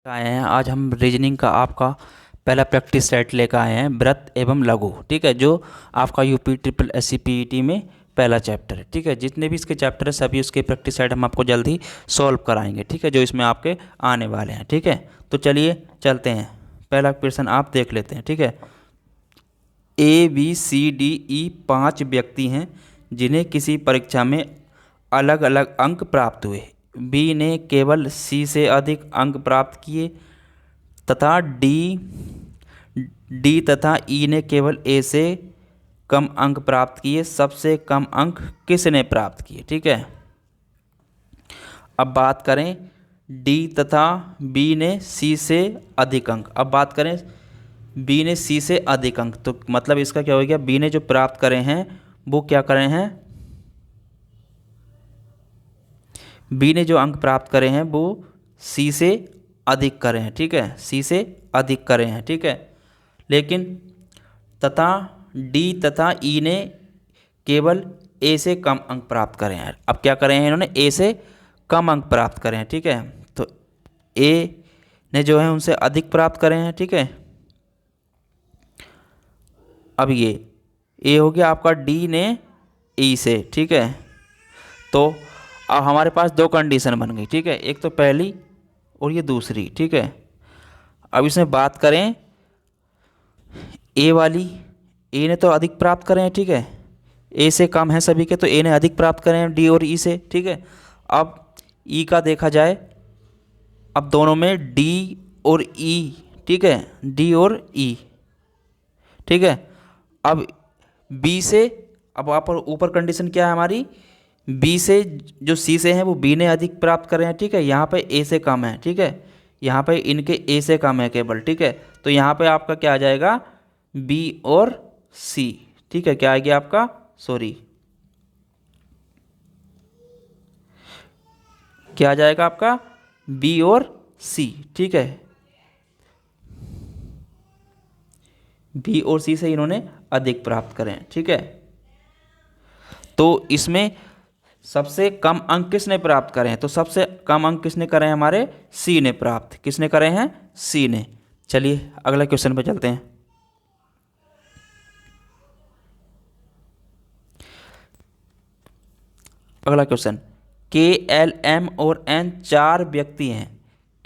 आए हैं। आज हम रीजनिंग का आपका पहला प्रैक्टिस सेट लेकर आए हैं, व्रत एवं लघु। ठीक है, जो आपका यूपी ट्रिपल एससी पीईटी में पहला चैप्टर है। ठीक है, जितने भी इसके चैप्टर है सभी उसके प्रैक्टिस सेट हम आपको जल्दी सॉल्व कराएंगे। ठीक है, जो इसमें आपके आने वाले हैं। ठीक है, तो चलिए चलते हैं। पहला क्वेश्चन आप देख लेते हैं। ठीक है, ABCDE 5 व्यक्ति हैं जिन्हें किसी परीक्षा में अलग अलग अंक प्राप्त हुए। बी ने केवल सी से अधिक अंक प्राप्त किए तथा डी तथा ई ने केवल ए से कम अंक प्राप्त किए। सबसे कम अंक किसने प्राप्त किए? ठीक है, अब बात करें डी तथा बी ने सी से अधिक अंक। अब बात करें बी ने सी से अधिक अंक, तो मतलब इसका क्या हो गया, बी ने जो प्राप्त करे हैं वो क्या करे हैं, बी ने जो अंक प्राप्त करे हैं वो सी से अधिक करे हैं। ठीक है, सी से अधिक करे हैं। ठीक है, लेकिन तथा डी तथा ई ने केवल ए से कम अंक प्राप्त करे हैं। अब क्या करें हैं इन्होंने, ए से कम अंक प्राप्त करे हैं। ठीक है, तो ए ने जो है उनसे अधिक प्राप्त करे हैं। ठीक है, अब ये ए हो गया आपका डी ने ई से। ठीक है, तो अब हमारे पास दो कंडीशन बन गई। ठीक है, एक तो पहली और ये दूसरी। ठीक है, अब इसमें बात करें ए वाली, ए ने तो अधिक प्राप्त करे हैं। ठीक है, ए से कम है सभी के, तो ए ने अधिक प्राप्त करे हैं डी और ई से। ठीक है, अब ई का देखा जाए, अब दोनों में डी और ई। ठीक है, डी और ई। ठीक है, अब बी से, अब आप ऊपर कंडीशन क्या है हमारी, बी से जो सी से हैं वो बी ने अधिक प्राप्त करे हैं। ठीक है, यहाँ पे ए से कम है। ठीक है, यहाँ पे इनके ए से कम है केवल। ठीक है, तो यहाँ पे आपका क्या आ जाएगा, बी और सी। ठीक है, क्या आ गया आपका, सॉरी क्या आ जाएगा आपका, बी और सी। ठीक है, बी और सी से इन्होंने अधिक प्राप्त करें। ठीक है, तो इसमें सबसे कम अंक किसने प्राप्त करे हैं, तो सबसे कम अंक किसने करे हैं, हमारे सी ने प्राप्त। किसने करे हैं, सी ने। चलिए अगला क्वेश्चन पे चलते हैं। अगला क्वेश्चन, के एल एम और एन 4 व्यक्ति हैं।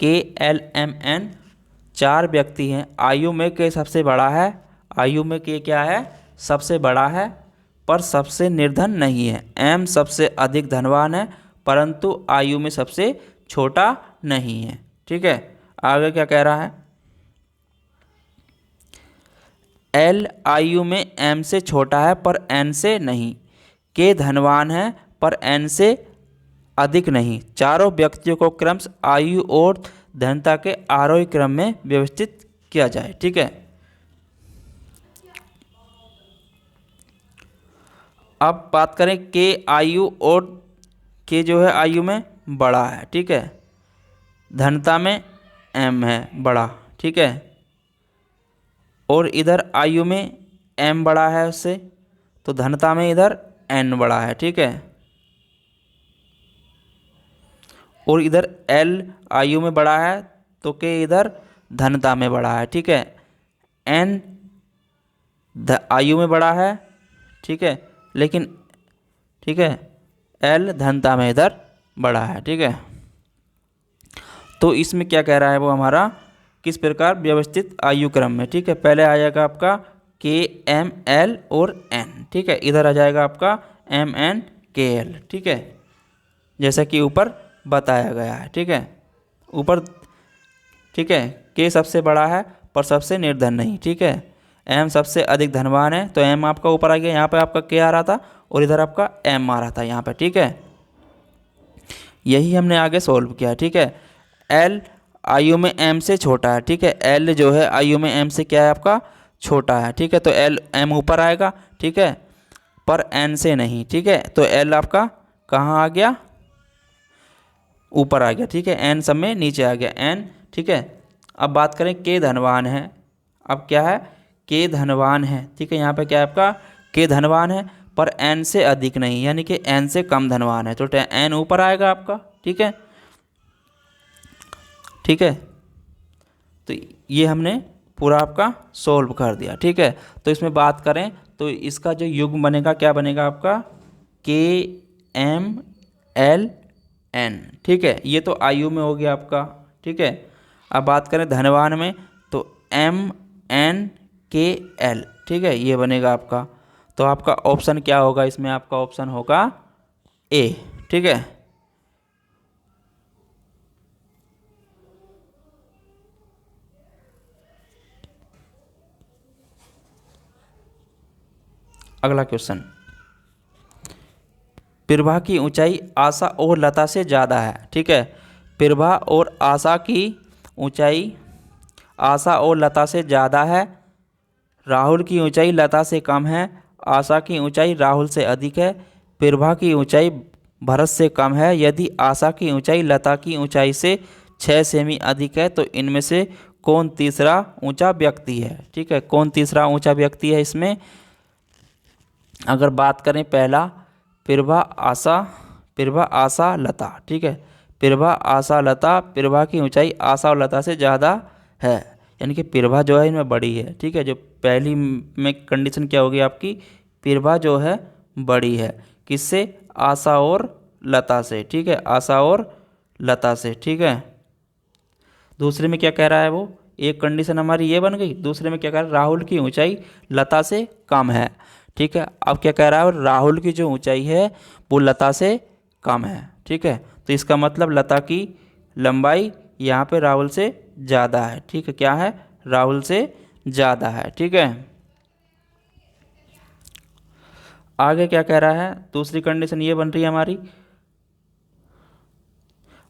के एल एम एन 4 व्यक्ति हैं। आयु में के सबसे बड़ा है, आयु में के क्या है, सबसे बड़ा है पर सबसे निर्धन नहीं है। एम सबसे अधिक धनवान है परंतु आयु में सबसे छोटा नहीं है। ठीक है, आगे क्या कह रहा है, एल आयु में एम से छोटा है पर एन से नहीं। के धनवान है पर एन से अधिक नहीं। चारों व्यक्तियों को क्रमश आयु और धनता के आरोही क्रम में व्यवस्थित किया जाए। ठीक है, अब बात करें के आयु और के जो है आयु में बड़ा है। ठीक है, धनता में एम है बड़ा। ठीक है, और इधर आयु में एम बड़ा है उससे, तो धनता में इधर एन बड़ा है। ठीक है, और इधर एल आयु में बड़ा है तो के इधर धनता में बड़ा है। ठीक है, एन आयु में बड़ा है। ठीक है, लेकिन ठीक है एल धनता में इधर बड़ा है। ठीक है, तो इसमें क्या कह रहा है वो हमारा, किस प्रकार व्यवस्थित आयु क्रम में। ठीक है, पहले आ जाएगा आपका के एम एल और एन। ठीक है, इधर आ जाएगा आपका एम एन के एल। ठीक है, जैसा कि ऊपर बताया गया है। ठीक है, ऊपर ठीक है, के सबसे बड़ा है पर सबसे निर्धन नहीं। ठीक है, एम सबसे अधिक धनवान है, तो एम आपका ऊपर आ गया, यहाँ पे आपका के आ रहा था और इधर आपका एम आ रहा था यहाँ पे। ठीक है, यही हमने आगे सोल्व किया। ठीक है, एल आयु में एम से छोटा है। ठीक है, एल जो है आयु में एम से क्या है आपका, छोटा है। ठीक है, तो एल एम ऊपर आएगा। ठीक है, पर एन से नहीं। ठीक है, तो एल आपका कहाँ आ गया, ऊपर आ गया। ठीक है, एन सब में नीचे आ गया एन। ठीक है, अब बात करें के धनवान है। अब क्या है, के धनवान है। ठीक है, यहाँ पे क्या है आपका, के धनवान है पर एन से अधिक नहीं, यानी कि एन से कम धनवान है, तो एन ऊपर आएगा आपका। ठीक है, ठीक है, ये हमने पूरा आपका सोल्व कर दिया, ठीक है। तो इसमें बात करें तो इसका जो युग्म बनेगा क्या बनेगा आपका, KMLN, ठीक है। ये तो आयु में हो गया आपका, ठीक है। अब बात करें धनवान में तो MNKL, ठीक है, ये बनेगा आपका। तो आपका ऑप्शन क्या होगा इसमें, आपका ऑप्शन होगा A, ठीक है। अगला क्वेश्चन, प्रभा की ऊंचाई आशा और लता से ज़्यादा है, ठीक है। प्रभा और आशा की ऊंचाई आशा और लता से ज़्यादा है, राहुल की ऊंचाई लता से कम है, आशा की ऊंचाई राहुल से अधिक है, प्रभा की ऊंचाई भरत से कम है। यदि आशा की ऊंचाई लता की ऊंचाई से 6 सेमी अधिक है तो इनमें से कौन तीसरा ऊंचा व्यक्ति है, ठीक है। कौन तीसरा ऊंचा व्यक्ति है इसमें, अगर बात करें पहला प्रभा आशा लता, ठीक है। प्रभा आशा लता, प्रभा की ऊंचाई आशा और लता से ज़्यादा है, यानी कि प्रभा जो है इनमें बड़ी है, ठीक है। जो पहली में कंडीशन क्या होगी आपकी, प्रभा जो है बड़ी है, किससे, आशा और लता से, ठीक है, आशा और लता से, ठीक है। दूसरे में क्या कह रहा है वो, एक कंडीशन हमारी ये बन गई, दूसरे में क्या कह रहा है, राहुल की ऊंचाई लता से कम है, ठीक है। अब क्या कह रहा है, राहुल की जो ऊंचाई है वो लता से कम है, ठीक है। तो इसका मतलब लता की लंबाई यहाँ पे राहुल से ज़्यादा है, ठीक है, क्या है, राहुल से ज़्यादा है, ठीक है। आगे क्या कह रहा है, दूसरी कंडीशन ये बन रही है हमारी,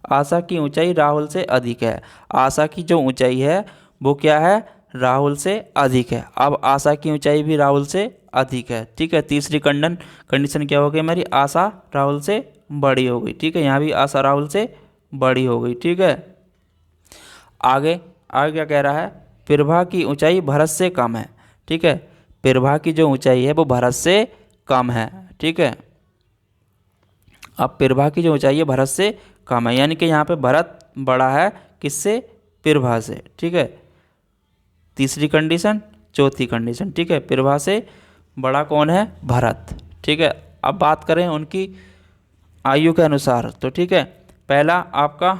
आशा की ऊंचाई राहुल से अधिक है, आशा की जो ऊंचाई है वो क्या है, राहुल से अधिक है। अब आशा की ऊंचाई भी राहुल से अधिक है, ठीक है। तीसरी कंडीशन क्या हो गई हमारी, आशा राहुल से बड़ी हो गई, ठीक है। यहाँ भी आशा राहुल से बड़ी हो गई, ठीक है। आगे आगे क्या कह रहा है, प्रभा की ऊंचाई भरत से कम है, ठीक है। प्रभा की जो ऊंचाई है वो भरत से कम है, ठीक है। अब प्रभा की जो ऊंचाई है भरत से कम है, यानी कि यहाँ पे भरत बड़ा है किससे, प्रभा से, ठीक है। तीसरी कंडीशन, चौथी कंडीशन, ठीक है, प्रभा से बड़ा कौन है, भरत, ठीक है। अब बात करें उनकी आयु के अनुसार तो ठीक है, पहला आपका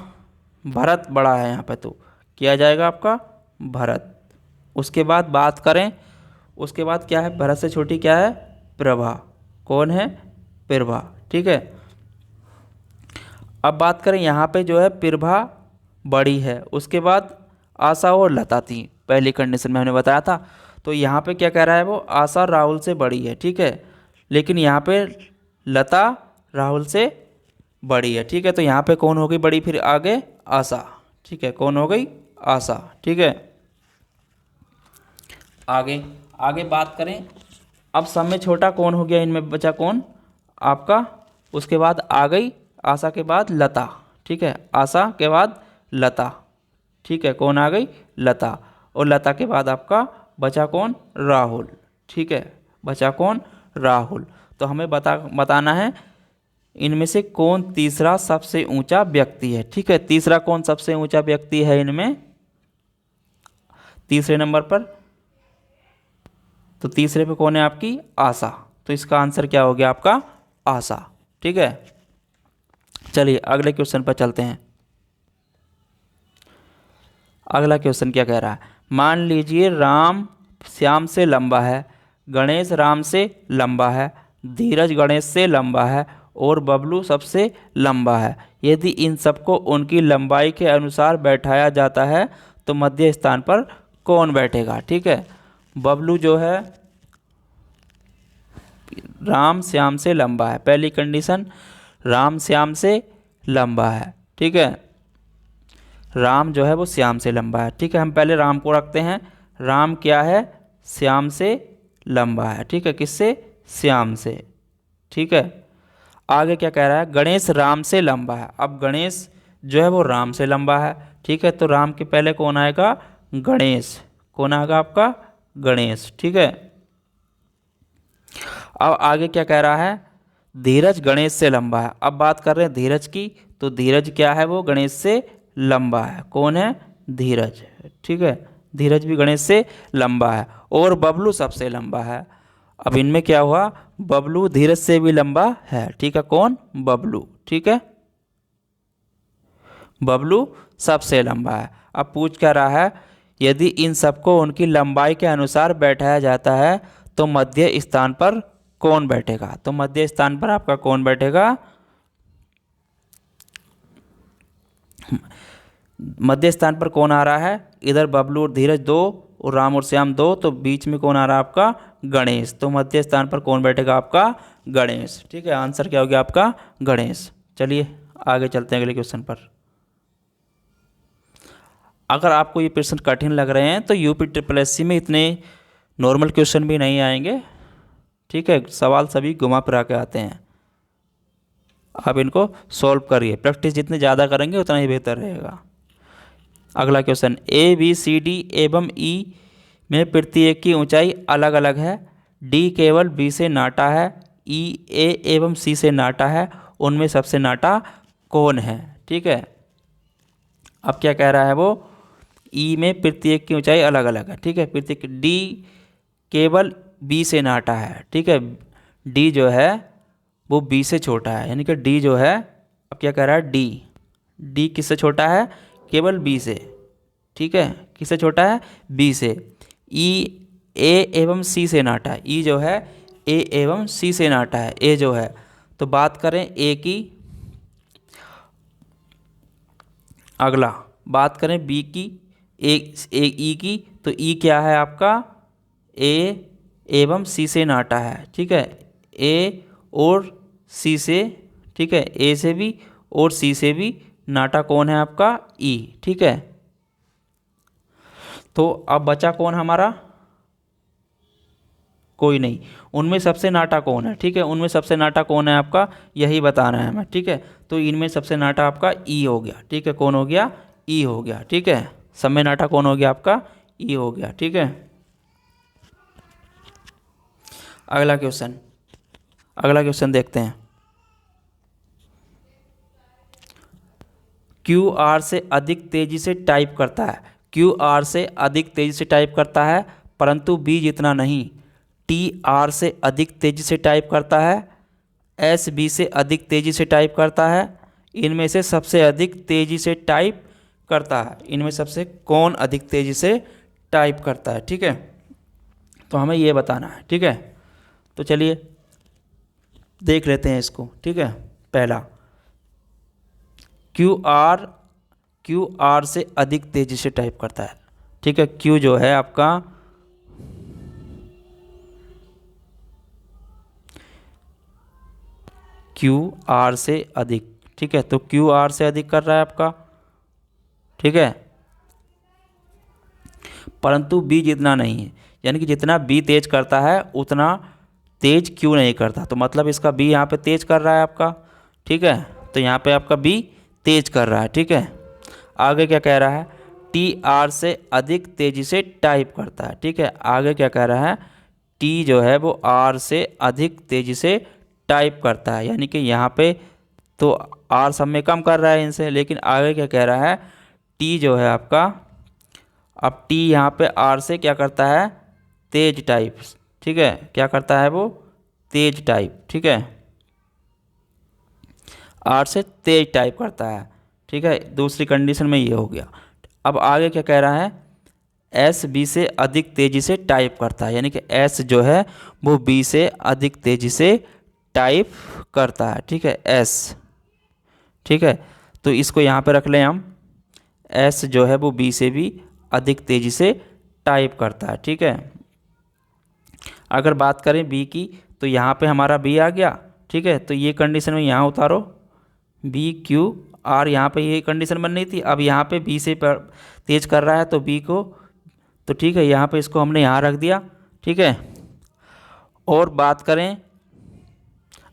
भरत बड़ा है, यहाँ पे तो किया जाएगा आपका भरत। उसके बाद बात करें, उसके बाद क्या है, भरत से छोटी क्या है, प्रभा, कौन है, प्रभा, ठीक है। अब बात करें यहाँ पे जो है प्रभा बड़ी है, उसके बाद आशा और लता थी, पहली कंडीशन में हमने बताया था। तो यहाँ पे क्या कह रहा है वो, आशा राहुल से बड़ी है, ठीक है, लेकिन यहाँ पे लता राहुल से बड़ी है, ठीक है। तो यहाँ पे कौन हो गई बड़ी, फिर आगे आशा, ठीक है, कौन हो गई, आशा, ठीक है। आगे आगे बात करें, अब सब में छोटा कौन हो गया, इनमें बचा कौन आपका, उसके बाद आ गई आशा के बाद लता, ठीक है, आशा के बाद लता, ठीक है, कौन आ गई, लता, और लता के बाद आपका बचा कौन, राहुल, ठीक है, बचा कौन, राहुल। तो हमें बताना है इनमें से कौन तीसरा सबसे ऊंचा व्यक्ति है, ठीक है। तीसरा कौन सबसे ऊंचा व्यक्ति है इनमें, तीसरे नंबर पर, तो तीसरे पे कौन है आपकी, आशा। तो इसका आंसर क्या हो गया आपका, आशा, ठीक है। चलिए अगले क्वेश्चन पर चलते हैं। अगला क्वेश्चन क्या कह रहा है, मान लीजिए राम श्याम से लंबा है, गणेश राम से लंबा है, धीरज गणेश से लंबा है और बबलू सबसे लंबा है। यदि इन सबको उनकी लंबाई के अनुसार बैठाया जाता है तो मध्य स्थान पर कौन बैठेगा, ठीक है। बबलू जो है राम श्याम से लंबा है, पहली कंडीशन राम श्याम से लंबा है, ठीक है। राम जो है वो श्याम से लंबा है, ठीक है। हम पहले राम को रखते हैं, राम क्या है, श्याम से लंबा है, ठीक है, किससे, श्याम से, ठीक है। आगे क्या कह रहा है, गणेश राम से लंबा है। अब गणेश जो है वो राम से लंबा है, ठीक है, तो राम के पहले कौन आएगा, गणेश, कौन आएगा आपका, गणेश, ठीक है। अब आगे क्या कह रहा है, धीरज गणेश से लंबा है। अब बात कर रहे हैं धीरज की, तो धीरज क्या है, वो गणेश से लंबा है, कौन है, धीरज, ठीक है, धीरज भी गणेश से लंबा है और बबलू सबसे लंबा है। अब इनमें क्या हुआ, बबलू धीरज से भी लंबा है, ठीक है, कौन, बबलू, ठीक है, बबलू सबसे लंबा है। अब पूछ क्या रहा है, यदि इन सबको उनकी लंबाई के अनुसार बैठाया जाता है तो मध्य स्थान पर कौन बैठेगा। तो मध्य स्थान पर आपका कौन बैठेगा, मध्य स्थान पर कौन आ रहा है, इधर बबलू और धीरज दो और राम और श्याम दो, तो बीच में कौन आ रहा है आपका, गणेश। तो मध्य स्थान पर कौन बैठेगा आपका, गणेश, ठीक है, आंसर क्या हो गया आपका, गणेश। चलिए आगे चलते हैं अगले क्वेश्चन पर। अगर आपको ये प्रश्न कठिन लग रहे हैं तो यूपी ट्रिपल एससी में इतने नॉर्मल क्वेश्चन भी नहीं आएंगे, ठीक है, सवाल सभी घुमा फिरा के आते हैं। आप इनको सॉल्व करिए, प्रैक्टिस जितनी ज़्यादा करेंगे उतना ही बेहतर रहेगा। अगला question, A B C D एवं ई में प्रत्येक की ऊंचाई अलग अलग है, डी केवल बी से नाटा है, ई ए एवं सी से नाटा है, उनमें सबसे नाटा कौन है, ठीक है। अब क्या कह रहा है वो, ई में प्रत्येक की ऊंचाई अलग अलग है, ठीक है, प्रत्येक, डी केवल बी से नाटा है, ठीक है, डी जो है वो बी से छोटा है, यानी कि डी जो है, अब क्या कह रहा है, डी किससे छोटा है, केवल बी से, ठीक है, किससे छोटा है, बी से। ई ए एवं सी से नाटा है, ई जो है ए एवं सी से नाटा है, ए जो है। तो बात करें ए की, अगला बात करें बी की, ए ई की, तो ई क्या है आपका, ए एवं सी से नाटा है, ठीक है, ए और सी से, ठीक है, ए से भी और सी से भी नाटा कौन है आपका, ई, ठीक है। तो अब बचा कौन हमारा, कोई नहीं, उनमें सबसे नाटा कौन है, ठीक है, उनमें सबसे नाटा कौन है आपका, यही बताना है हमें, ठीक है। तो इनमें सबसे नाटा आपका ई हो गया, ठीक है, कौन हो गया, ई हो गया, ठीक है, सब में नाटा कौन हो गया आपका, ई हो गया, ठीक है। अगला क्वेश्चन देखते हैं। क्यू आर से अधिक तेजी से टाइप करता है, क्यू आर से अधिक तेजी से टाइप करता है परंतु बी जितना नहीं, टी आर से अधिक तेजी से टाइप करता है, एस बी से अधिक तेजी से टाइप करता है, इनमें से सबसे अधिक तेजी से टाइप करता है, इनमें सबसे कौन अधिक तेजी से टाइप करता है, ठीक है, तो हमें ये बताना है, ठीक है। तो चलिए देख लेते हैं इसको, ठीक है। पहला, क्यू आर से अधिक तेजी से टाइप करता है, ठीक है, क्यू जो है आपका, क्यू आर से अधिक, ठीक है, तो क्यू आर से अधिक कर रहा है आपका, ठीक है, परंतु बी जितना नहीं है, यानी कि जितना बी तेज करता है उतना तेज क्यू नहीं करता, तो मतलब इसका बी यहाँ पे तेज कर रहा है आपका, ठीक है, तो यहाँ पे आपका बी तेज कर रहा है, ठीक है। आगे क्या कह रहा है, टी आर से अधिक तेजी से टाइप करता है, ठीक है, आगे क्या कह रहा है, टी जो है वो आर से अधिक तेजी से टाइप करता है, यानी कि यहाँ पे तो आर सब में कम कर रहा है इनसे, लेकिन आगे क्या कह रहा है, टी जो है आपका, अब टी यहाँ पे आर से क्या करता है, तेज टाइप, ठीक है, क्या करता है वो, तेज टाइप, ठीक है, आर से तेज टाइप करता है, ठीक है, दूसरी कंडीशन में ये हो गया। अब आगे क्या कह रहा है, एस बी से अधिक तेज़ी से टाइप करता है, यानी कि एस जो है वो बी से अधिक तेज़ी से टाइप करता है, ठीक है, एस, ठीक है, तो इसको यहाँ पे रख लें हम, एस जो है वो बी से भी अधिक तेज़ी से टाइप करता है, ठीक है। अगर बात करें बी की, तो यहाँ पे हमारा बी आ गया, ठीक है, तो ये कंडीशन में यहाँ उतारो, बी क्यू आर, यहाँ पे ये कंडीशन बन रही थी, अब यहाँ पे बी से तेज कर रहा है तो बी को, तो ठीक है, यहाँ पे इसको हमने यहाँ रख दिया, ठीक है। और बात करें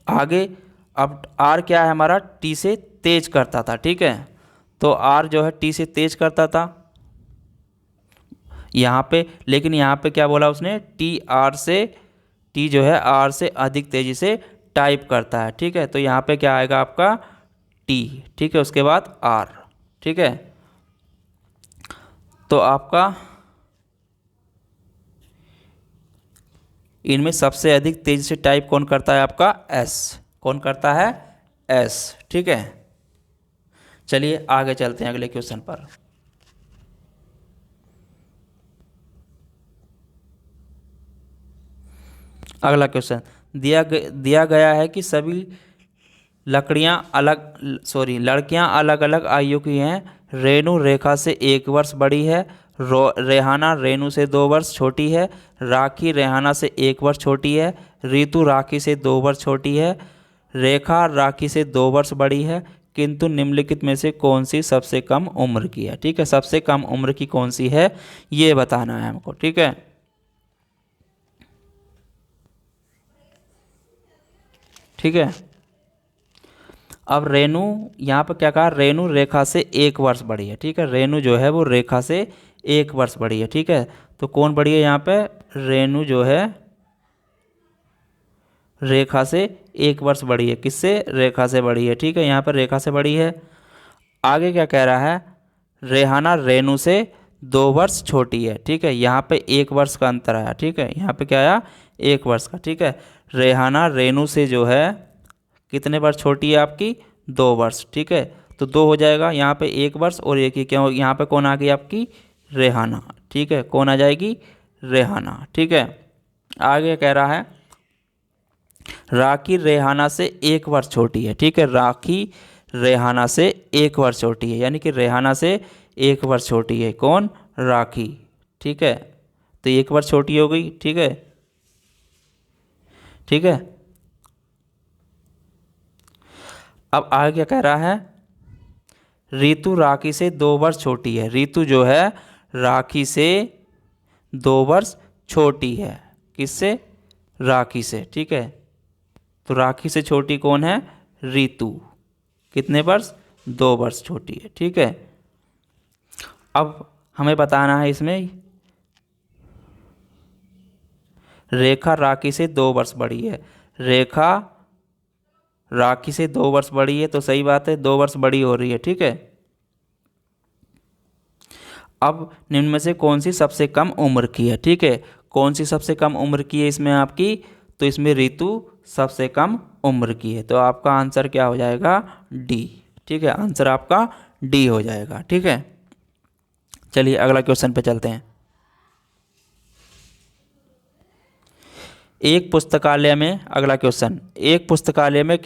आगे, अब आर क्या है हमारा, टी से तेज करता था, ठीक है, तो आर जो है टी से तेज करता था यहाँ पे, लेकिन यहाँ पे क्या बोला उसने, टी जो है आर से अधिक तेज़ी से टाइप करता है, ठीक है, तो यहाँ पे क्या आएगा आपका, टी, ठीक है, उसके बाद आर, ठीक है। तो आपका इनमें सबसे अधिक तेजी से टाइप कौन करता है? आपका एस। कौन करता है? एस। ठीक है, चलिए आगे चलते हैं अगले क्वेश्चन पर। अगला क्वेश्चन दिया गया है कि सभी लड़कियां अलग अलग आयु की हैं। रेनू रेखा से 1 वर्ष बड़ी है। रेहाना रेनू से 2 वर्ष छोटी है। राखी रेहाना से 1 वर्ष छोटी है। ऋतु राखी से 2 वर्ष छोटी है। रेखा राखी से 2 वर्ष बड़ी है। किंतु निम्नलिखित में से कौन सी सबसे कम उम्र की है? ठीक है, सबसे कम उम्र की कौन सी है ये बताना है हमको। ठीक है, ठीक है। अब रेनू, यहाँ पर क्या कहा? रेनू रेखा से 1 वर्ष बड़ी है। ठीक है, रेनू जो है वो रेखा से 1 वर्ष बड़ी है। ठीक है, तो कौन बड़ी है यहाँ पे? रेनू जो है रेखा से 1 वर्ष बड़ी है। किससे? रेखा से बड़ी है। ठीक है, यहाँ पर रेखा से बड़ी है। आगे क्या कह रहा है? रेहाना रेनू से 2 वर्ष छोटी है। ठीक है, यहाँ पे 1 वर्ष का अंतर आया। ठीक है, यहाँ पे क्या आया? 1 वर्ष का। ठीक है, रेहाना रेनू से जो है कितने वर्ष छोटी है आपकी? 2 वर्ष। ठीक है, तो 2 हो जाएगा यहाँ पे 1 वर्ष और एक ही क्या हो, यहाँ पे कौन आ गई आपकी? रेहाना। ठीक है, कौन आ जाएगी? रेहाना। ठीक है, आगे कह रहा है राखी रेहाना से 1 वर्ष छोटी है। ठीक है, राखी रेहाना से 1 वर्ष छोटी है, यानी कि रेहाना से 1 वर्ष छोटी है। कौन? राखी। ठीक है, तो 1 वर्ष छोटी हो गई। ठीक है, ठीक है। अब आगे क्या कह रहा है? ऋतु राखी से 2 वर्ष छोटी है। ऋतु जो है राखी से 2 वर्ष छोटी है। किससे? राखी से। ठीक है, तो राखी से छोटी कौन है? ऋतु। कितने वर्ष? 2 वर्ष छोटी है। ठीक है, अब हमें बताना है इसमें रेखा राखी से 2 वर्ष बड़ी है। रेखा राखी से 2 वर्ष बड़ी है, तो सही बात है, 2 वर्ष बड़ी हो रही है। ठीक है, अब निम्न में से कौन सी सबसे कम उम्र की है? ठीक है, कौन सी सबसे कम उम्र की है इसमें आपकी? तो इसमें ऋतु सबसे कम उम्र की है। तो आपका आंसर क्या हो जाएगा? डी। ठीक है, आंसर आपका डी हो जाएगा। ठीक है, चलिए अगला क्वेश्चन पे चलते हैं। एक पुस्तकालय में, अगला क्वेश्चन, एक पुस्तकालय में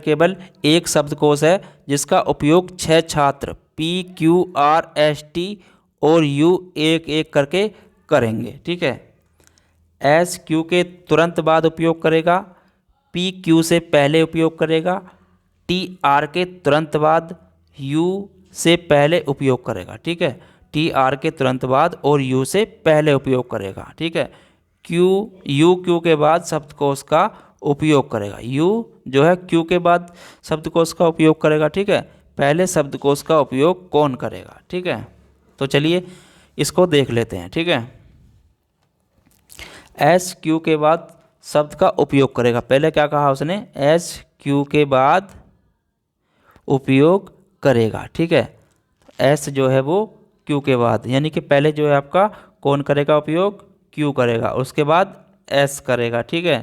केवल एक शब्दकोश है जिसका उपयोग 6 छात्र PQRST और U एक एक करके करेंगे। ठीक है, S Q के तुरंत बाद उपयोग करेगा, P Q से पहले उपयोग करेगा, T R के तुरंत बाद, U से पहले उपयोग करेगा। ठीक है, T R के तुरंत बाद और U से पहले उपयोग करेगा। ठीक है, U Q के बाद शब्दकोश का उपयोग करेगा। U जो है Q के बाद शब्दकोश का उपयोग करेगा। ठीक है, पहले शब्दकोश का उपयोग कौन करेगा? ठीक है, तो चलिए इसको देख लेते हैं। ठीक है, S Q के बाद शब्द का उपयोग करेगा। पहले क्या कहा उसने? S Q के बाद उपयोग करेगा। ठीक है, S जो है वो Q के बाद, यानी कि पहले जो है आपका कौन करेगा उपयोग? Q करेगा, उसके बाद S करेगा। ठीक है,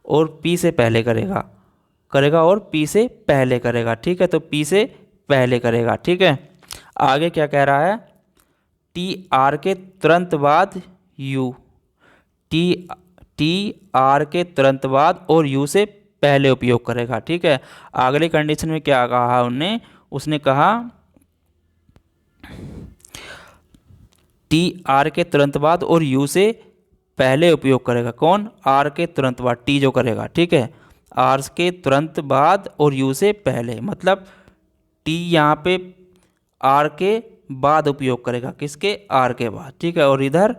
और P से पहले करेगा और P से पहले करेगा। ठीक है, तो P से पहले करेगा। ठीक है, आगे क्या कह रहा है? T R के तुरंत बाद U, T R के तुरंत बाद और U से पहले उपयोग करेगा। ठीक है, अगली कंडीशन में क्या कहा उनने? उसने कहा T R के तुरंत बाद और U से पहले उपयोग करेगा। कौन? R के तुरंत बाद, T जो करेगा। ठीक है, R के तुरंत बाद और U से पहले, मतलब T यहाँ पे R के बाद उपयोग करेगा। किसके? R के बाद। ठीक है, और इधर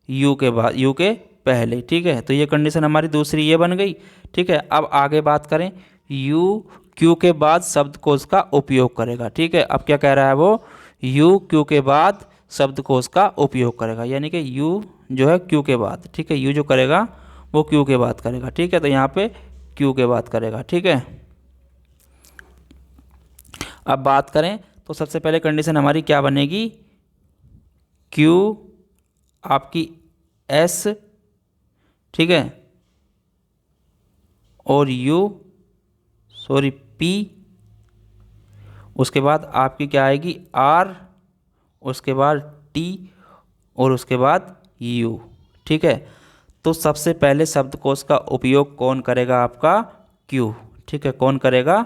U के बाद, U के पहले। ठीक है, तो ये कंडीशन हमारी दूसरी ये बन गई। ठीक है, अब आगे बात करें, U Q के बाद शब्दकोश का उपयोग करेगा। ठीक है, अब क्या कह रहा है वो? U Q के बाद शब्दकोश का उपयोग करेगा, यानी कि U जो है Q के बाद। ठीक है, U जो करेगा वो Q के बाद करेगा। ठीक है, तो यहाँ पे Q के बाद करेगा। ठीक है, अब बात करें तो सबसे पहले कंडीशन हमारी क्या बनेगी? क्यू आपकी एस, ठीक है, और यू, सॉरी पी, उसके बाद आपकी क्या आएगी आर, उसके बाद टी, और उसके बाद यू, ठीक है। तो सबसे पहले शब्दकोश का उपयोग कौन करेगा? आपका क्यू, ठीक है, कौन करेगा?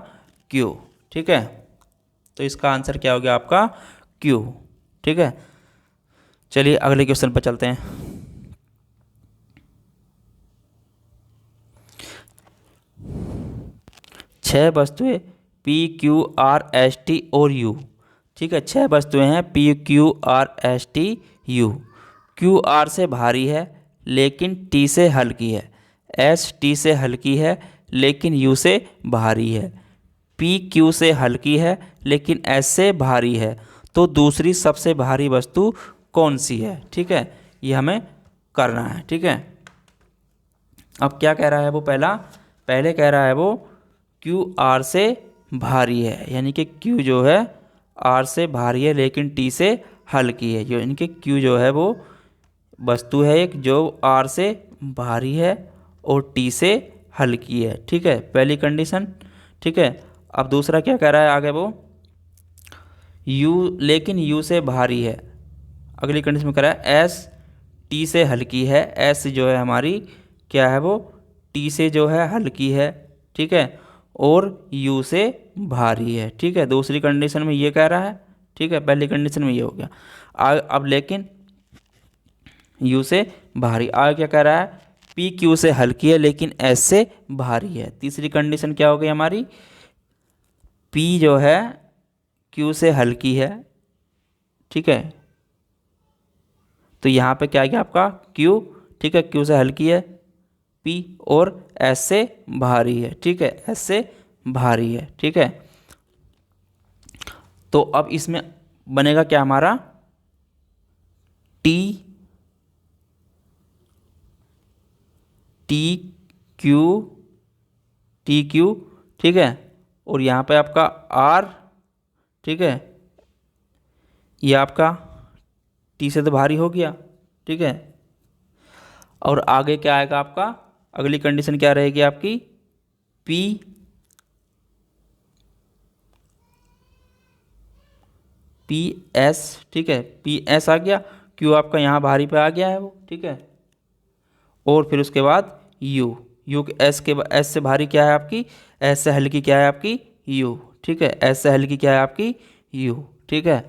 क्यू, ठीक है। तो इसका आंसर क्या हो गया? आपका क्यू, ठीक है। चलिए अगले क्वेश्चन पर चलते हैं। छह वस्तुएं P Q R S T और यू, ठीक है, छह वस्तुएं हैं P Q R S T U. Q R से भारी है लेकिन टी से हल्की है, एस टी से हल्की है लेकिन यू से भारी है, पी क्यू से हल्की है लेकिन एस से भारी है, तो दूसरी सबसे भारी वस्तु कौन सी है? ठीक है, ये हमें करना है, ठीक है। अब क्या कह रहा है वो? पहले कह रहा है वो क्यू आर से भारी है, यानी कि क्यू जो है आर से भारी है लेकिन टी से हल्की है, यानी कि क्यू जो है वो वस्तु है एक जो आर से भारी है और टी से हल्की है, ठीक है, पहली कंडीशन, ठीक है। अब दूसरा क्या कह रहा है आगे वो? यू लेकिन यू से भारी है, अगली कंडीशन में कह रहा है एस टी से हल्की है, एस जो है हमारी क्या है वो? टी से जो है हल्की है, ठीक है, और यू से भारी है, ठीक है। दूसरी कंडीशन में ये कह रहा है, ठीक है, पहली कंडीशन में ये हो गया। अब लेकिन यू से भारी, आगे क्या कह रहा है? पी क्यू से हल्की है लेकिन एस से भारी है। तीसरी कंडीशन क्या हो गई हमारी? पी जो है क्यू से हल्की है, ठीक है, तो यहाँ पे क्या आ गया आपका? क्यू, ठीक है, क्यू से हल्की है पी और एस से भारी है, ठीक है, एस से भारी है, ठीक है। तो अब इसमें बनेगा क्या हमारा? T T Q, T Q, ठीक है, और यहाँ पे आपका आर, ठीक है, ये आपका टी से तो भारी हो गया, ठीक है, और आगे क्या आएगा आपका? अगली कंडीशन क्या रहेगी आपकी? पी पी एस, ठीक है, पी एस आ गया, क्यू आपका यहाँ भारी पे आ गया है वो, ठीक है, और फिर उसके बाद यू, यू के एस से भारी क्या है आपकी? एस से हल्की क्या है आपकी? यू, ठीक है, एस से हल्की क्या है आपकी? यू, ठीक है।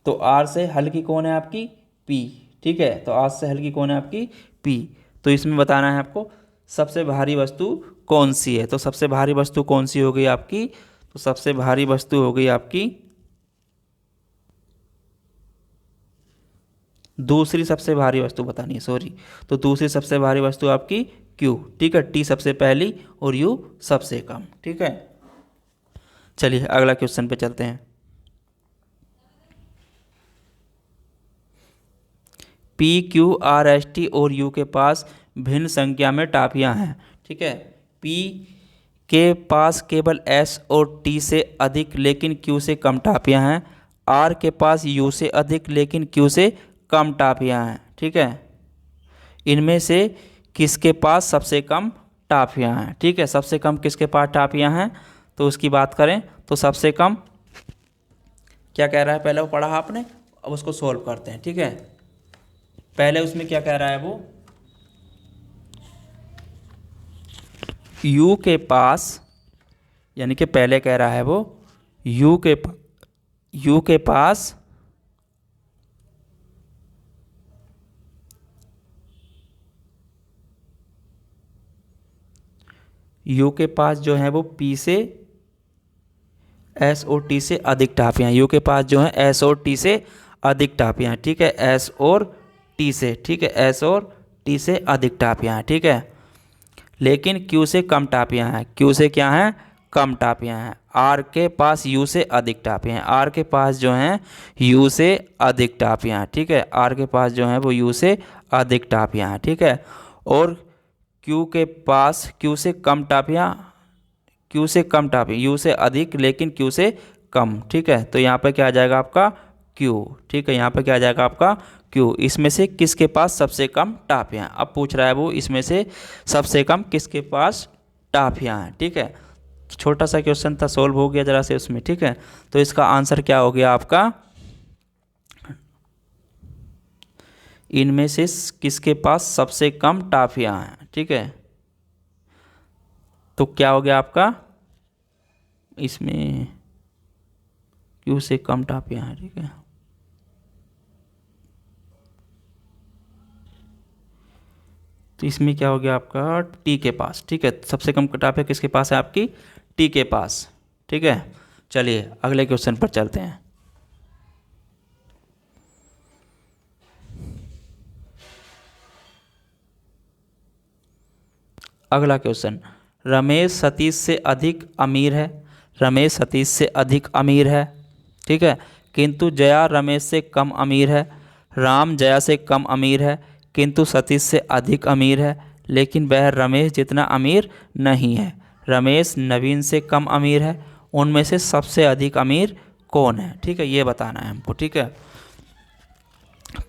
तो आर से हल्की कौन है आपकी? पी, ठीक है, तो आर से हल्की कौन है आपकी? पी। तो इसमें बताना है आपको सबसे भारी वस्तु कौन सी है। तो सबसे भारी वस्तु कौन सी हो गई आपकी? तो सबसे भारी वस्तु हो गई आपकी दूसरी सबसे भारी वस्तु बतानी है, सॉरी, तो दूसरी सबसे भारी वस्तु आपकी क्यू, ठीक है, टी सबसे पहली और यू सबसे कम, ठीक है। चलिए अगला क्वेश्चन पे चलते हैं। P Q R S T और यू के पास भिन्न संख्या में टाफियां हैं, ठीक है, पी के पास केवल एस और टी से अधिक लेकिन क्यू से कम टाफियां हैं, आर के पास यू से अधिक लेकिन क्यू से कम टाफियां हैं, ठीक है। इनमें से किसके पास सबसे कम टाफियां हैं? ठीक है, सबसे कम किसके पास टाफियां हैं? तो उसकी बात करें तो सबसे कम क्या कह रहा है? पहले वो पढ़ा आपने, अब उसको सोल्व करते हैं, ठीक है। पहले उसमें क्या कह रहा है वो? यू के पास, यानी कि पहले कह रहा है वो यू के पास यू के पास जो है वो पी से एस और टी से अधिक टाफियाँ, यू के पास जो है एस और टी से अधिक टाफियाँ, ठीक है, एस और टी से, ठीक है, एस और टी से अधिक टाफियाँ हैं, ठीक है, लेकिन क्यू से कम टाफियाँ हैं, क्यू से क्या हैं? कम टाफियाँ हैं। आर के पास यू से अधिक टाफियाँ हैं, आर के पास जो हैं यू से अधिक टाफियाँ हैं, ठीक है, आर के पास जो है वो यू से अधिक टाफियाँ हैं, ठीक है, और क्यू के पास क्यू से कम टाफियाँ, क्यू से कम टाफियाँ, यू से अधिक लेकिन क्यू से कम, ठीक है, तो यहाँ पर क्या आ जाएगा आपका? क्यू। ठीक है, यहाँ पे क्या आ जाएगा आपका क्यू। इसमें से किसके पास सबसे कम टाफियाँ, अब पूछ रहा है वो इसमें से सबसे कम किसके पास टाफियाँ हैं। ठीक है, छोटा सा क्वेश्चन था, सोल्व हो गया जरा से उसमें। ठीक है, तो इसका आंसर क्या हो गया आपका, इनमें से किसके पास सबसे कम टाफियाँ हैं। ठीक है, तो क्या हो गया आपका, इसमें क्यू से कम टाफियाँ हैं। ठीक है, तो इसमें क्या हो गया आपका टी के पास। ठीक है, सबसे कम टाफियाँ किसके पास है, आपकी टी के पास। ठीक है, चलिए अगले क्वेश्चन पर चलते हैं। अगला क्वेश्चन, रमेश सतीश से अधिक अमीर है। रमेश सतीश से अधिक अमीर है। ठीक है, किंतु जया रमेश से कम अमीर है। राम जया से कम अमीर है किंतु सतीश से अधिक अमीर है, लेकिन वह रमेश जितना अमीर नहीं है। रमेश नवीन से कम अमीर है, उनमें से सबसे अधिक अमीर कौन है। ठीक है, ये बताना है हमको। ठीक है,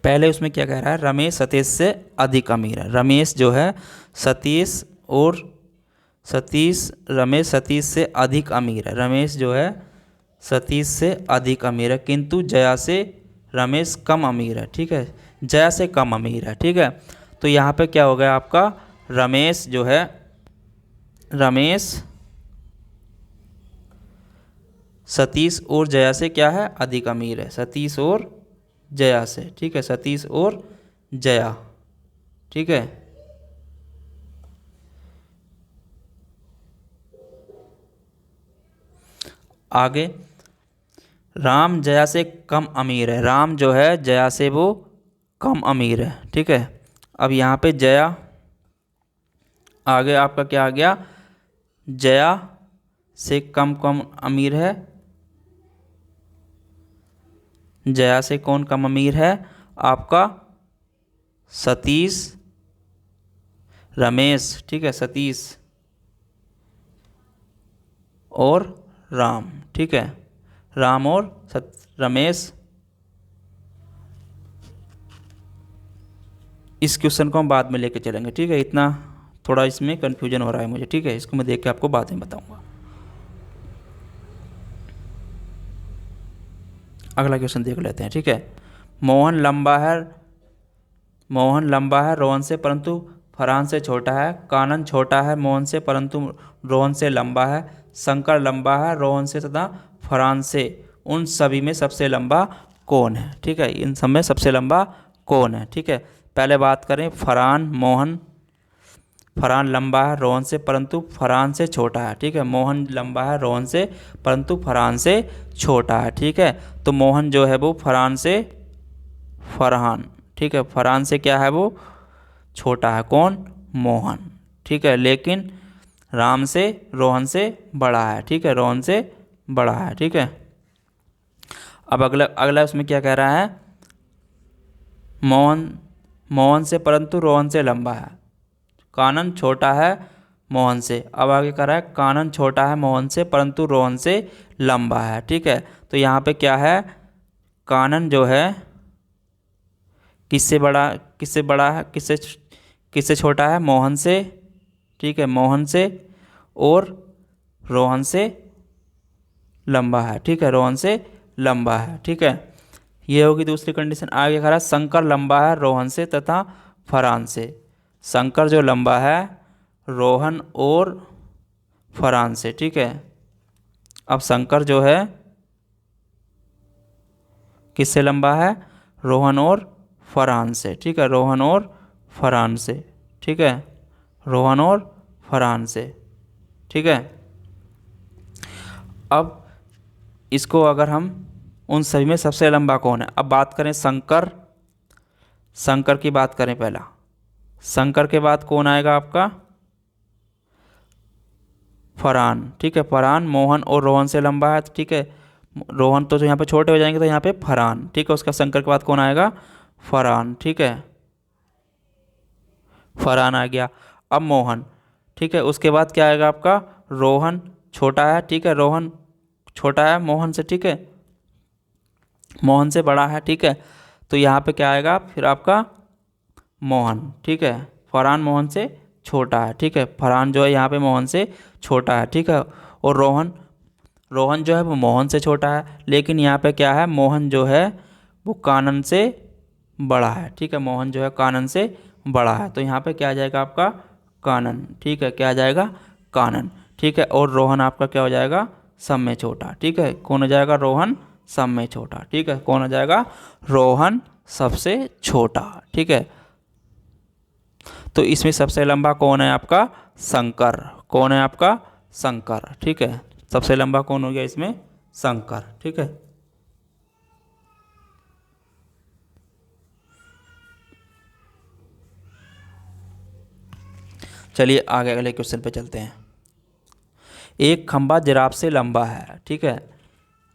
पहले उसमें क्या कह रहा है, रमेश सतीश से अधिक अमीर है। रमेश जो है सतीश और सतीश, रमेश सतीश से अधिक अमीर है। रमेश जो है सतीश से अधिक अमीर है, किंतु जया से रमेश कम अमीर है। ठीक है, जया से कम अमीर है। ठीक है, तो यहाँ पे क्या हो गया आपका, रमेश जो है, रमेश सतीश और जया से क्या है, अधिक अमीर है। सतीश और जया से। ठीक है, सतीश और जया। ठीक है, आगे राम जया से कम अमीर है। राम जो है जया से वो कम अमीर है। ठीक है, अब यहाँ पे जया, आगे आपका क्या आ गया, जया से कम कम अमीर है। जया से कौन कम अमीर है, आपका सतीश, रमेश। ठीक है, सतीश और राम। ठीक है, राम और रमेश। इस क्वेश्चन को हम बाद में लेके चलेंगे। ठीक है, इतना थोड़ा इसमें कन्फ्यूजन हो रहा है मुझे। ठीक है, इसको मैं देख के आपको बाद में बताऊंगा। अगला क्वेश्चन देख लेते हैं। ठीक है, मोहन लंबा है, मोहन लंबा है रोहन से परंतु फरहान से छोटा है। कानन छोटा है मोहन से परंतु रोहन से लंबा है। शंकर लंबा है रोहन से तथा फरहान से। उन सभी में सबसे लंबा कौन है। ठीक है, इन सब में सबसे लंबा कौन है। ठीक है, पहले बात करें फरहान, मोहन। फरहान लंबा है रोहन से परंतु फरहान से छोटा है। ठीक है, मोहन लंबा है रोहन से परंतु फरहान से छोटा है। ठीक है, तो मोहन जो है वो फरहान से, फरहान। ठीक है, फरहान से क्या है, वो छोटा है। कौन, मोहन। ठीक है, लेकिन राम से रोहन से बड़ा है। ठीक है, रोहन से बड़ा है। ठीक है, अब अगला अगला उसमें क्या कह रहा है, मोहन, मोहन से परंतु रोहन से लंबा है। कानन छोटा है मोहन से। अब आगे कह रहा है कानन छोटा है मोहन से परंतु रोहन से लंबा है। ठीक है, तो यहाँ पे क्या है, कानन जो है किससे बड़ा है, किससे छोटा है, मोहन से। ठीक है, मोहन से और रोहन से लंबा है। ठीक है, रोहन से लंबा है। ठीक है, ये होगी दूसरी कंडीशन। आगे कह रहा है शंकर लंबा है रोहन से तथा फरहान से। शंकर जो लंबा है रोहन और फरहान से। ठीक है, अब शंकर जो है किससे लंबा है, रोहन और फरहान से। ठीक है, रोहन और फरहान से। ठीक है, रोहन और फरहान से। ठीक है, अब इसको अगर हम उन सभी में सबसे लंबा कौन है, अब बात करें शंकर, शंकर की बात करें पहला। शंकर के बाद कौन आएगा आपका, फरहान। ठीक है, फरहान मोहन और रोहन से लंबा है। ठीक है, रोहन तो यहाँ पे छोटे हो जाएंगे तो यहाँ पे फरहान। ठीक है, उसका शंकर के बाद कौन आएगा, फरहान। ठीक है, फरहान आ गया। अब मोहन। ठीक है, उसके बाद क्या आएगा आपका, रोहन छोटा है। ठीक है, रोहन छोटा है मोहन से। ठीक है, मोहन से बड़ा है, ठीक है। तो यहाँ पे क्या आएगा फिर आपका मोहन, ठीक है। फरहान मोहन से छोटा है, ठीक है। फरहान जो है यहाँ पे मोहन से छोटा है, ठीक है। और रोहन, रोहन जो है वो मोहन से छोटा है, लेकिन यहाँ पे क्या है, मोहन जो है वो कानन से बड़ा है, ठीक है। मोहन जो है कानन से बड़ा है, तो यहाँ पे क्या आ जाएगा आपका कानन, ठीक है। क्या आ जाएगा कानन, ठीक है। और रोहन आपका क्या हो जाएगा सब में छोटा, ठीक है। कौन हो जाएगा रोहन सब में छोटा, ठीक है। कौन हो जाएगा रोहन सबसे छोटा, ठीक है। तो इसमें सबसे लंबा कौन है आपका शंकर, कौन है आपका शंकर, ठीक है। सबसे लंबा कौन हो गया इसमें शंकर, ठीक है। चलिए आगे अगले क्वेश्चन पे चलते हैं। एक खंबा जिराफ से लंबा है, ठीक है।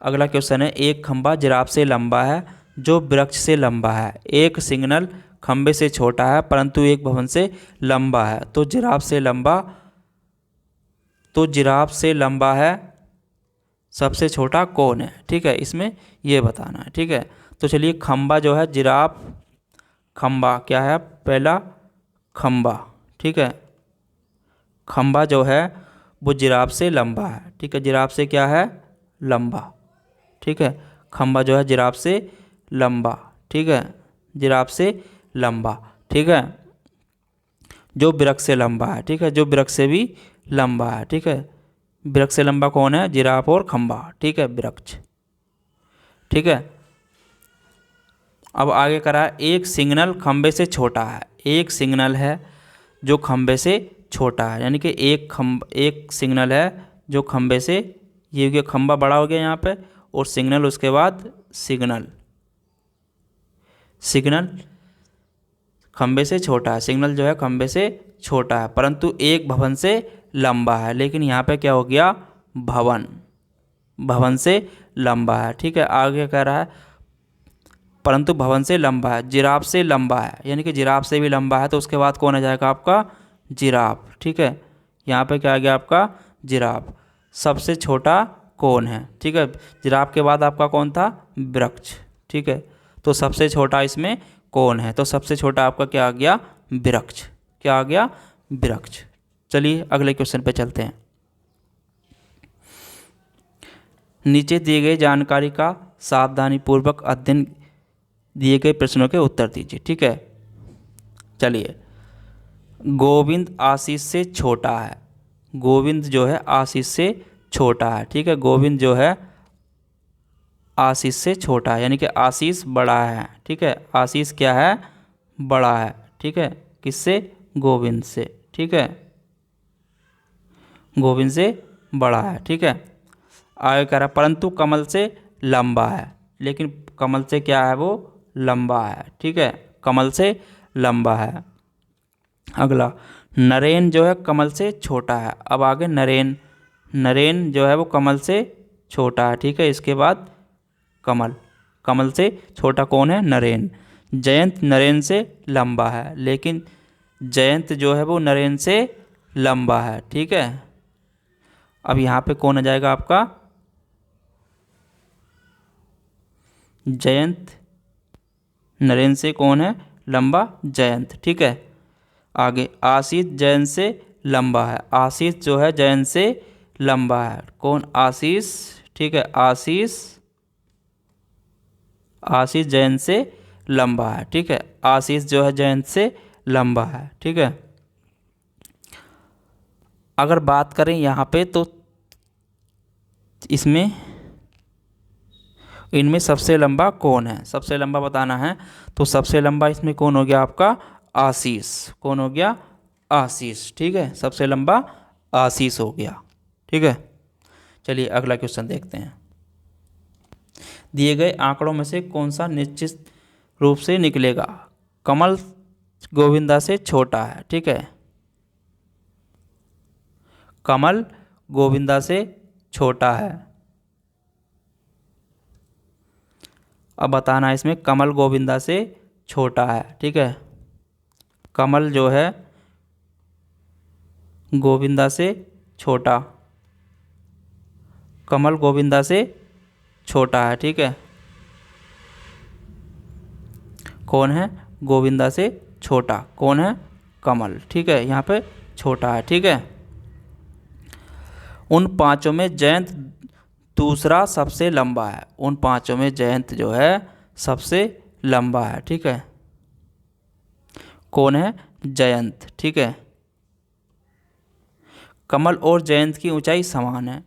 अगला क्वेश्चन है, एक खंबा जिराफ से लंबा है जो वृक्ष से लंबा है, एक सिग्नल खंबे से छोटा है परंतु एक भवन से लंबा है, तो जिराफ से लंबा, तो जिराफ से लंबा है सबसे छोटा कौन है, ठीक है। इसमें ये बताना है, ठीक है। तो चलिए खंबा जो है जिराफ, खंबा क्या है पहला खंबा, ठीक है। खंबा जो है वो जिराफ से लंबा है, ठीक है। जिराफ से क्या है लंबा, ठीक है। खंबा जो है जिराफ से लंबा, ठीक है। जिराफ से लंबा, ठीक है। जो वृक्ष से लंबा है, ठीक है। जो वृक्ष से भी लंबा है, ठीक है। वृक्ष से लंबा कौन है जिराफ और खंबा, ठीक है वृक्ष, ठीक है। अब आगे करा है, एक सिग्नल खंबे से छोटा है, एक सिग्नल है जो खंबे से छोटा है, यानी कि एक सिग्नल है जो खंबे से, ये हो गया खंबा बड़ा हो गया यहाँ पे, और सिग्नल उसके बाद सिग्नल, सिग्नल खंबे से छोटा है, सिग्नल जो है खंबे से छोटा है परंतु एक भवन से लंबा है, लेकिन यहाँ पे क्या हो गया भवन, भवन से लंबा है, ठीक है। आगे कह रहा है परंतु भवन से लंबा है, जिराफ से लंबा है, यानी कि जिराफ से भी लंबा है, तो उसके बाद कौन आ जाएगा आपका जिराफ, ठीक है। यहाँ पे क्या आ गया आपका जिराफ। सबसे छोटा कौन है, ठीक है। जिराफ के बाद आपका कौन था वृक्ष, ठीक है। तो सबसे छोटा इसमें कौन है, तो सबसे छोटा आपका क्या आ गया वृक्ष, क्या आ गया वृक्ष। चलिए अगले क्वेश्चन पे चलते हैं। नीचे दिए गए जानकारी का सावधानीपूर्वक अध्ययन, दिए गए प्रश्नों के उत्तर दीजिए, ठीक है। चलिए, गोविंद आशीष से छोटा है, गोविंद जो है आशीष से छोटा है, ठीक है। गोविंद जो है आशीष से छोटा है, यानी कि आशीष बड़ा है, ठीक है। आशीष क्या है बड़ा है, ठीक है। किससे गोविंद से, ठीक है। गोविंद से बड़ा है, ठीक है। आगे कह रहा है परंतु कमल से लंबा है, लेकिन कमल से क्या है वो लंबा है, ठीक है। कमल से लंबा है। अगला, नरेन जो है कमल से छोटा है। अब आगे नरेन, नरेन जो है वो कमल से छोटा है, ठीक है। इसके बाद कमल, कमल से छोटा कौन है नरेन। जयंत नरेन से लंबा है, लेकिन जयंत जो है वो नरेन से लंबा है, ठीक है। अब यहाँ पे कौन आ जाएगा आपका जयंत, नरेन से कौन है लंबा जयंत, ठीक है। आगे आशीष जयंत से लंबा है, आशीष जो है जयंत से लंबा है, कौन आशीष, ठीक है। आशीष, आशीष जयंत से लंबा है, ठीक है। आशीष जो है जयंत से लंबा है, ठीक है। अगर बात करें यहाँ पे तो इसमें, इनमें सबसे लंबा कौन है, सबसे लंबा बताना है, तो सबसे लंबा इसमें कौन हो गया आपका आशीष, कौन हो गया आशीष, ठीक है। सबसे लंबा आशीष हो गया, ठीक है। चलिए अगला क्वेश्चन देखते हैं। दिए गए आंकड़ों में से कौन सा निश्चित रूप से निकलेगा। कमल गोविंदा से छोटा है, ठीक है। कमल गोविंदा से छोटा है। अब बताना है इसमें कमल गोविंदा से छोटा है, ठीक है। कमल जो है गोविंदा से छोटा, कमल गोविंदा से छोटा है, ठीक है। कौन है? गोविंदा से छोटा। कौन है? कमल। ठीक है, यहाँ पे छोटा है। ठीक है, उन पांचों में जयंत दूसरा सबसे लंबा है। उन पांचों में जयंत जो है सबसे लंबा है। ठीक है, कौन है? जयंत। ठीक है, कमल और जयंत की ऊंचाई समान है।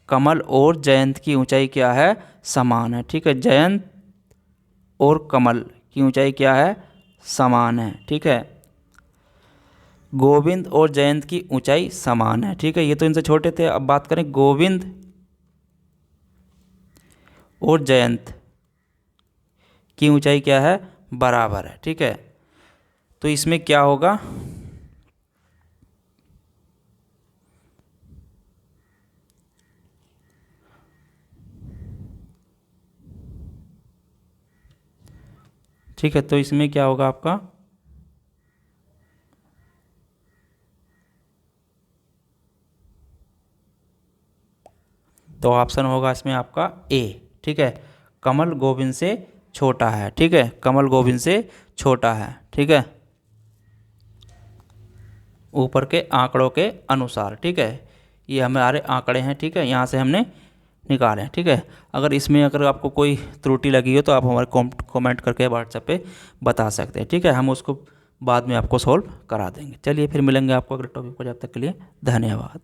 कमल और जयंत की ऊंचाई क्या है? समान है। ठीक है, जयंत और कमल की ऊंचाई क्या है? समान है। ठीक है, गोविंद और जयंत की ऊंचाई समान है। ठीक है, ये तो इनसे छोटे थे। अब बात करें गोविंद और जयंत की ऊंचाई क्या है? बराबर है। ठीक है, तो इसमें क्या होगा? ठीक है, तो इसमें क्या होगा आपका? तो ऑप्शन होगा इसमें आपका ए। ठीक है, कमल गोविंद से छोटा है। ठीक है, कमल गोविंद से छोटा है। ठीक है, ऊपर के आंकड़ों के अनुसार। ठीक है, ये हमारे आंकड़े हैं। ठीक है, यहाँ से हमने निकाले हैं। ठीक है, अगर इसमें अगर आपको कोई त्रुटि लगी हो तो आप हमारे कमेंट करके व्हाट्सएप पे बता सकते हैं। ठीक है, हम उसको बाद में आपको सॉल्व करा देंगे। चलिए फिर मिलेंगे आपको अगले टॉपिक पर। जब तक के लिए धन्यवाद।